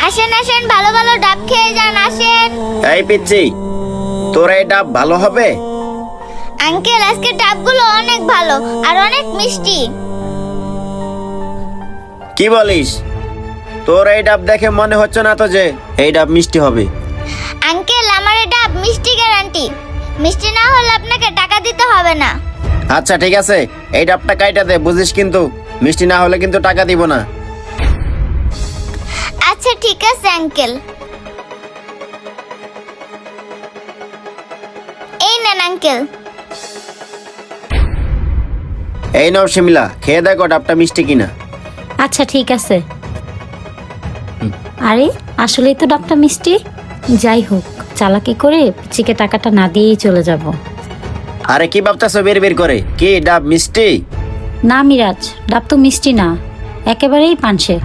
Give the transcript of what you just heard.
আসেন আসেন, ভালো ভালো ডাব খেয়ে যান, আসেন। এই পিচ্ছি, তোর এই ডাব ভালো হবে? আঙ্কেল, আজকে ডাবগুলো অনেক ভালো আর অনেক মিষ্টি। কি বলিস? তোর এই ডাব দেখে মনে হচ্ছে না তো যে এই ডাব মিষ্টি হবে। আঙ্কেল, আমার এই ডাব মিষ্টি গ্যারান্টি। মিষ্টি না হলে আপনাকে টাকা দিতে হবে না। আচ্ছা ঠিক আছে, এই ডাবটা কাইটা দে, বুঝিস কিন্তু মিষ্টি না হলে কিন্তু টাকা দিব না। আচ্ছা ঠিক আছে আঙ্কেল, এই নেন আঙ্কেল। এই নাও শিমলা, খেয়ে দেখো ডাবটা মিষ্টি কিনা। আচ্ছা ঠিক আছে। আরে আসলেই তো ডাবটা মিষ্টি। যাই হোক, চালাকি করে পিচিকে টাকাটা না দিয়েই চলে যাব। আরে কি ভাবতেছো বের বের করে? কি ডাব মিষ্টি? না মিরাজ, ডাব তো মিষ্টি না, একেবারেই পানসে।